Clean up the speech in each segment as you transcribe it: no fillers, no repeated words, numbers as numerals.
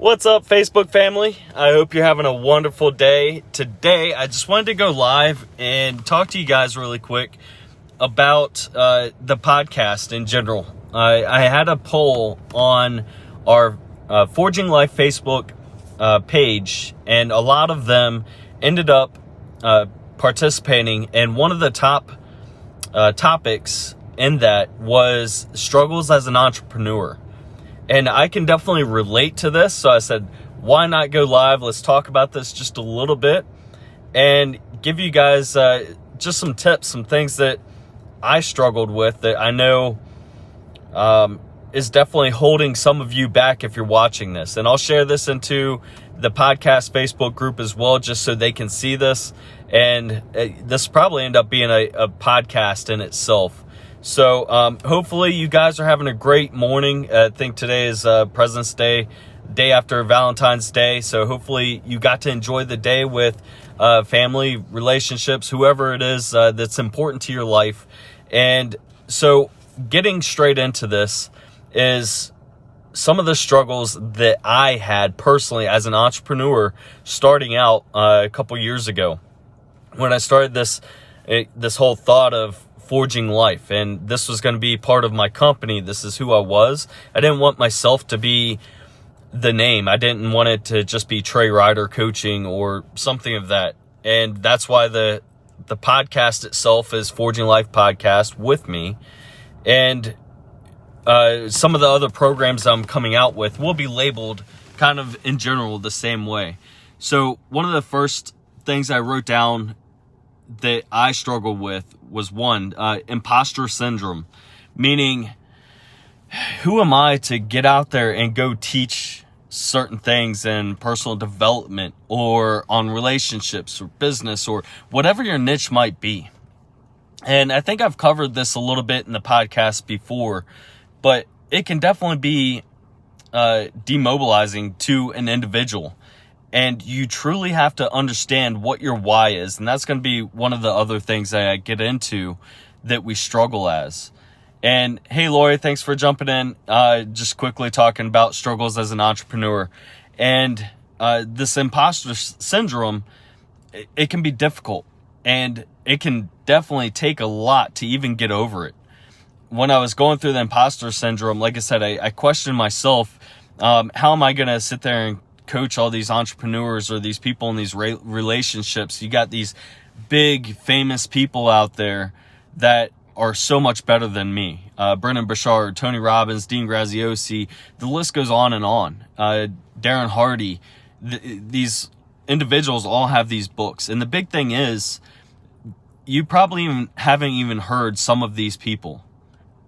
What's up, Facebook family? I hope you're having a wonderful day. Today, I just wanted to go live and talk to you guys really quick about the podcast in general. I had a poll on our Forging Life Facebook page, and a lot of them ended up participating, and one of the top topics in that was struggles as an entrepreneur. And I can definitely relate to this, so I said, why not go live? Let's talk about this just a little bit and give you guys just some tips, some things that I struggled with that I know is definitely holding some of you back if you're watching this. And I'll share this into the podcast Facebook group as well, just so they can see this. And this will probably end up being a podcast in itself. So hopefully you guys are having a great morning. I think today is President's Day, day after Valentine's Day. So hopefully you got to enjoy the day with family, relationships, whoever it is that's important to your life. And so getting straight into this is some of the struggles that I had personally as an entrepreneur starting out a couple years ago when I started this whole thought of Forging Life, and this was going to be part of my company. This is who I was. I didn't want myself to be the name. I didn't want it to just be Trey Ryder Coaching or something of that. And that's why the podcast itself is Forging Life Podcast with me. And some of the other programs I'm coming out with will be labeled kind of in general the same way. So one of the first things I wrote down that I struggled with was one, Imposter Syndrome, meaning who am I to get out there and go teach certain things in personal development or on relationships or business or whatever your niche might be. And I think I've covered this a little bit in the podcast before, but it can definitely be demobilizing to an individual. And you truly have to understand what your why is. And that's going to be one of the other things that I get into that we struggle as. And hey, Lori, thanks for jumping in. Just quickly talking about struggles as an entrepreneur. And this imposter syndrome, it can be difficult. And it can definitely take a lot to even get over it. When I was going through the imposter syndrome, like I said, I questioned myself. How am I going to sit there and coach all these entrepreneurs or these people in these relationships? You got these big famous people out there that are so much better than me. Brendan Burchard, Tony Robbins, Dean Graziosi, the list goes on and on. Darren Hardy, these individuals all have these books. And the big thing is you probably haven't even heard some of these people.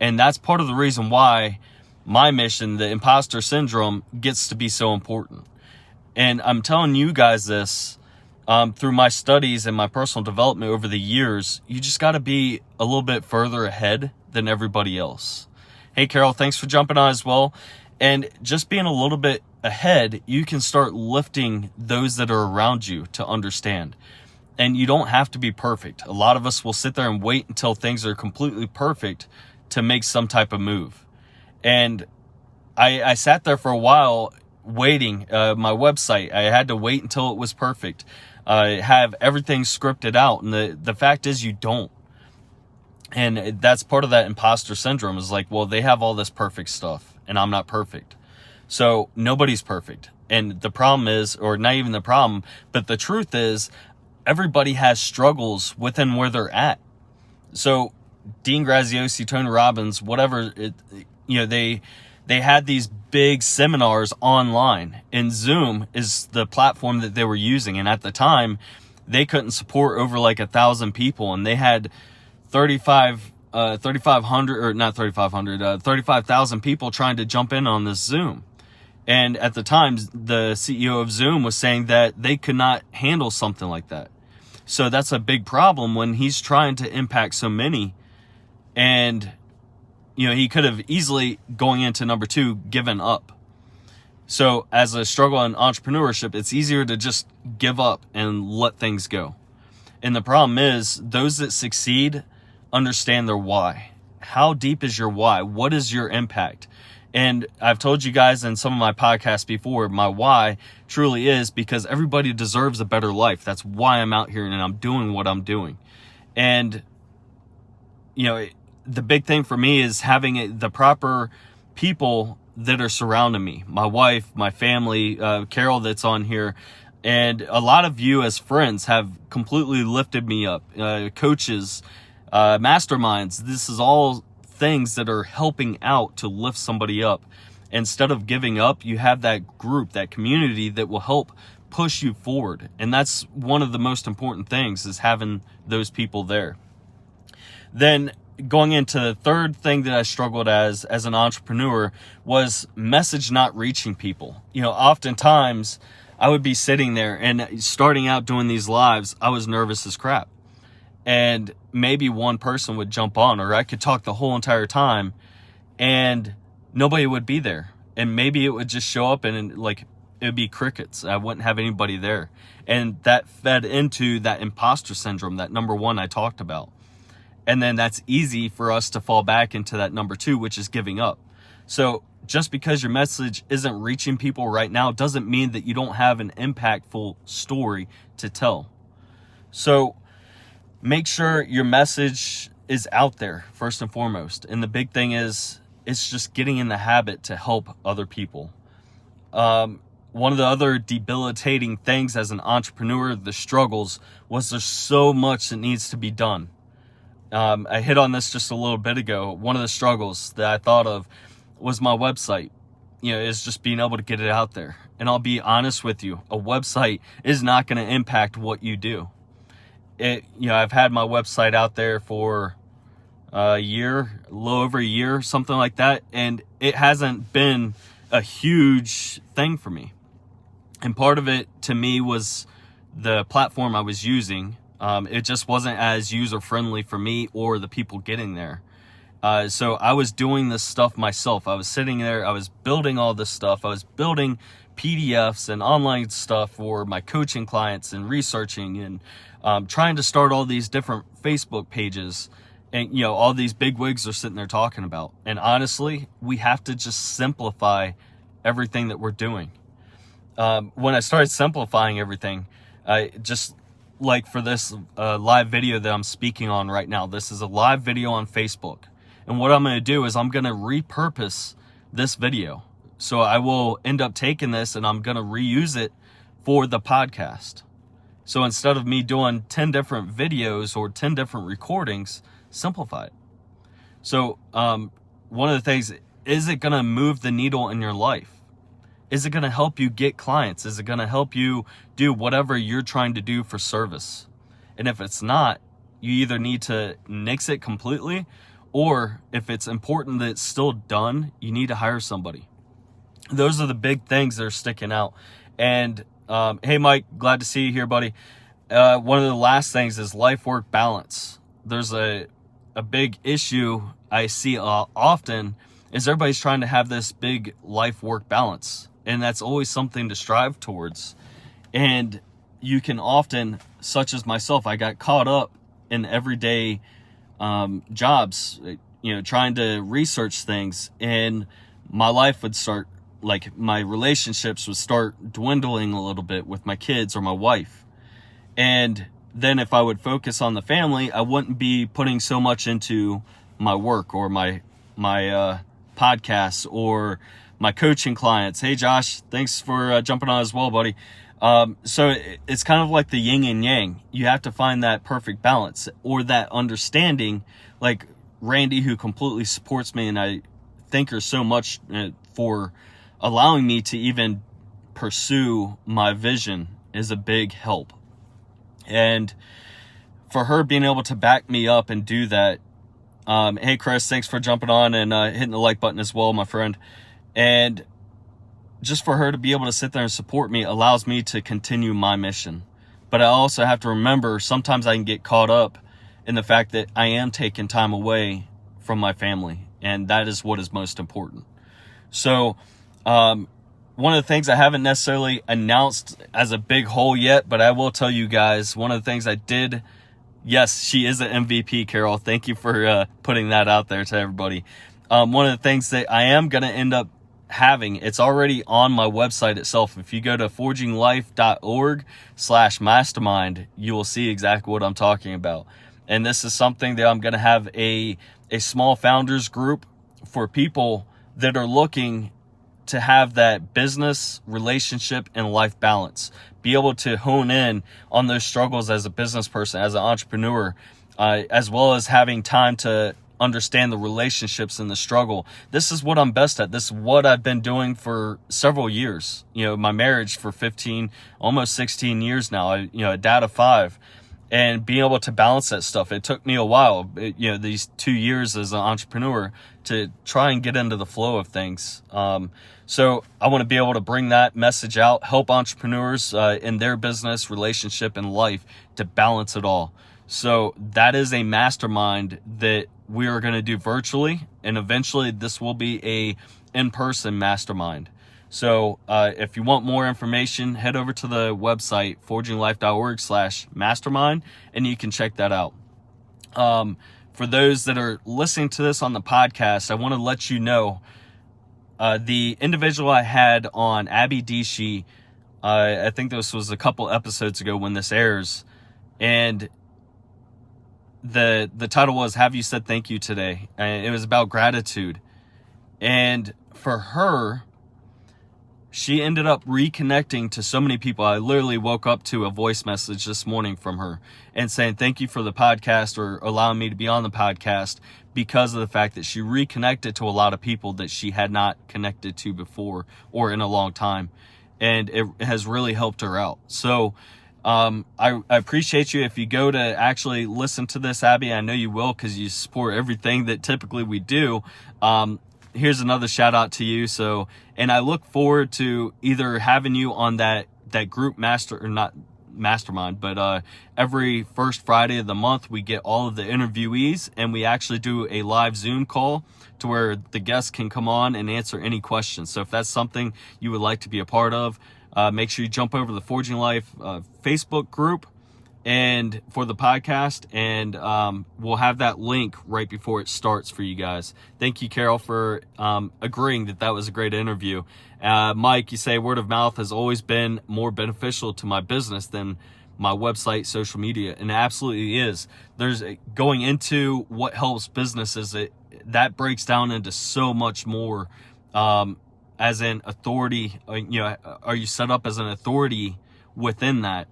And that's part of the reason why my mission, the imposter syndrome, gets to be so important. And I'm telling you guys this through my studies and my personal development over the years. You just got to be a little bit further ahead than everybody else. Hey, Carol, thanks for jumping on as well. And just being a little bit ahead, you can start lifting those that are around you to understand. And you don't have to be perfect. A lot of us will sit there and wait until things are completely perfect to make some type of move. And I sat there for a while waiting. My website, I had to wait until it was perfect. Have everything scripted out. And the fact is you don't. And that's part of that imposter syndrome is like, well, they have all this perfect stuff and I'm not perfect. So nobody's perfect. And the problem is, or not even the problem, but the truth is everybody has struggles within where they're at. So Dean Graziosi, Tony Robbins, whatever, they had these big seminars online, and Zoom is the platform that they were using. And at the time, they couldn't support over like 1,000 people, and they had 35,000 people trying to jump in on this Zoom. And at the time, the CEO of Zoom was saying that they could not handle something like that. So that's a big problem when he's trying to impact so many. And he could have easily, going into number 2, given up. So as a struggle in entrepreneurship, it's easier to just give up and let things go. And the problem is those that succeed understand their why. How deep is your why? What is your impact? And I've told you guys in some of my podcasts before, my why truly is because everybody deserves a better life. That's why I'm out here and I'm doing what I'm doing. And, the big thing for me is having the proper people that are surrounding me. My wife, my family, Carol that's on here. And a lot of you as friends have completely lifted me up. Coaches, masterminds, this is all things that are helping out to lift somebody up. Instead of giving up, you have that group, that community that will help push you forward. And that's one of the most important things, is having those people there. Then going into the third thing that I struggled as an entrepreneur was message not reaching people. Oftentimes I would be sitting there and starting out doing these lives, I was nervous as crap. And maybe one person would jump on, or I could talk the whole entire time and nobody would be there. And maybe it would just show up and it would be crickets. I wouldn't have anybody there. And that fed into that imposter syndrome, that number one I talked about. And then that's easy for us to fall back into that number two, which is giving up. So just because your message isn't reaching people right now doesn't mean that you don't have an impactful story to tell. So make sure your message is out there first and foremost. And the big thing is, it's just getting in the habit to help other people. One of the other debilitating things as an entrepreneur, the struggles, was there's so much that needs to be done. I hit on this just a little bit ago. One of the struggles that I thought of was my website, is just being able to get it out there. And I'll be honest with you, a website is not going to impact what you do. I've had my website out there for a year, a little over a year, something like that. And it hasn't been a huge thing for me. And part of it to me was the platform I was using. It just wasn't as user friendly for me or the people getting there. So I was doing this stuff myself. I was sitting there, I was building all this stuff. I was building PDFs and online stuff for my coaching clients and researching and trying to start all these different Facebook pages. And, all these big wigs are sitting there talking about. And honestly, we have to just simplify everything that we're doing. When I started simplifying everything, for this live video that I'm speaking on right now, this is a live video on Facebook. And what I'm going to do is I'm going to repurpose this video. So I will end up taking this and I'm going to reuse it for the podcast. So instead of me doing 10 different videos or 10 different recordings, simplify it. So one of the things, is it going to move the needle in your life? Is it going to help you get clients? Is it going to help you do whatever you're trying to do for service? And if it's not, you either need to nix it completely, or if it's important that it's still done, you need to hire somebody. Those are the big things that are sticking out. And hey, Mike, glad to see you here, buddy. One of the last things is life-work balance. There's a big issue I see often is everybody's trying to have this big life-work balance. And that's always something to strive towards. And you can often, such as myself, I got caught up in everyday jobs, trying to research things. And my life would start, my relationships would start dwindling a little bit with my kids or my wife. And then if I would focus on the family, I wouldn't be putting so much into my work or my podcasts or my coaching clients. Hey, Josh, thanks for jumping on as well, buddy. So it's kind of like the yin and yang. You have to find that perfect balance or that understanding, like Randy, who completely supports me. And I thank her so much for allowing me to even pursue my vision, is a big help. And for her being able to back me up and do that. Hey, Chris, thanks for jumping on and hitting the like button as well, my friend. And just for her to be able to sit there and support me allows me to continue my mission. But I also have to remember, sometimes I can get caught up in the fact that I am taking time away from my family. And that is what is most important. So one of the things I haven't necessarily announced as a big whole yet, but I will tell you guys, one of the things I did, yes, she is an MVP, Carol. Thank you for putting that out there to everybody. one of the things that I am going to end up having, it's already on my website itself. If you go to forginglife.org/mastermind, you will see exactly what I'm talking about. And this is something that I'm going to have a small founders group for people that are looking to have that business, relationship, and life balance. Be able to hone in on those struggles as a business person, as an entrepreneur, as well as having time to understand the relationships and the struggle. This is what I'm best at. This is what I've been doing for several years. My marriage for 15, almost 16 years now. A dad of 5. And being able to balance that stuff. It took me a while, these 2 years as an entrepreneur to try and get into the flow of things. So I want to be able to bring that message out, help entrepreneurs in their business, relationship, and life to balance it all. So that is a mastermind that we are going to do virtually, and eventually this will be a in-person mastermind. So if you want more information, head over to the website, forginglife.org/mastermind, and you can check that out. For those that are listening to this on the podcast, I want to let you know the individual I had on, Abby Deshi, I think this was a couple episodes ago when this airs, and the title was "Have You Said Thank You Today?" And it was about gratitude. And for her, she ended up reconnecting to so many people. I literally woke up to a voice message this morning from her and saying, thank you for the podcast, or allowing me to be on the podcast, because of the fact that she reconnected to a lot of people that she had not connected to before or in a long time. And it has really helped her out. So I appreciate you. If you go to actually listen to this, Abby, I know you will, because you support everything that typically we do. Here's another shout out to you. So, and I look forward to either having you on that group mastermind, but every first Friday of the month, we get all of the interviewees, and we actually do a live Zoom call to where the guests can come on and answer any questions. So if that's something you would like to be a part of, make sure you jump over to the Forging Life Facebook group and for the podcast, and we'll have that link right before it starts for you guys. Thank you, Carol, for agreeing that was a great interview. Mike, you say word of mouth has always been more beneficial to my business than my website, social media, and it absolutely is. There's going into what helps businesses, that breaks down into so much more. As an authority, are you set up as an authority within that?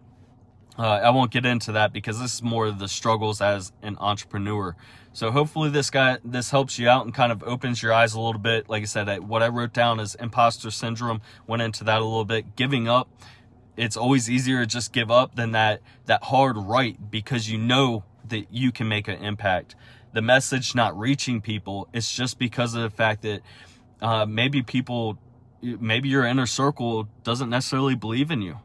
I won't get into that because this is more of the struggles as an entrepreneur. So hopefully this helps you out and kind of opens your eyes a little bit. Like I said, what I wrote down is imposter syndrome, went into that a little bit. Giving up, it's always easier to just give up than that hard right, because you know that you can make an impact. The message not reaching people, it's just because of the fact that maybe your inner circle doesn't necessarily believe in you.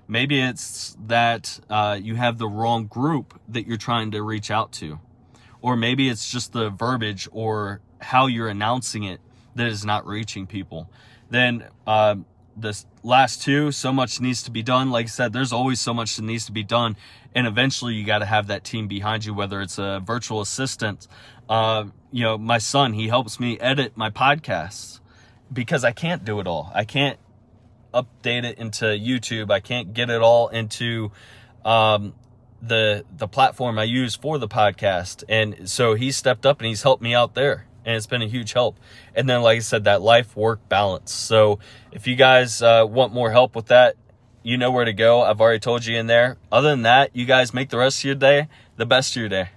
Maybe it's that you have the wrong group that you're trying to reach out to, or maybe it's just the verbiage or how you're announcing it that is not reaching people. Then the last two, so much needs to be done. Like I said, there's always so much that needs to be done, and eventually you got to have that team behind you, whether it's a virtual assistant. My son, he helps me edit my podcasts because I can't do it all. I can't update it into YouTube. I can't get it all into the platform I use for the podcast. And so he stepped up and he's helped me out there, and it's been a huge help. And then, like I said, that life-work balance. So if you guys want more help with that, you know where to go. I've already told you in there. Other than that, you guys make the rest of your day the best of your day.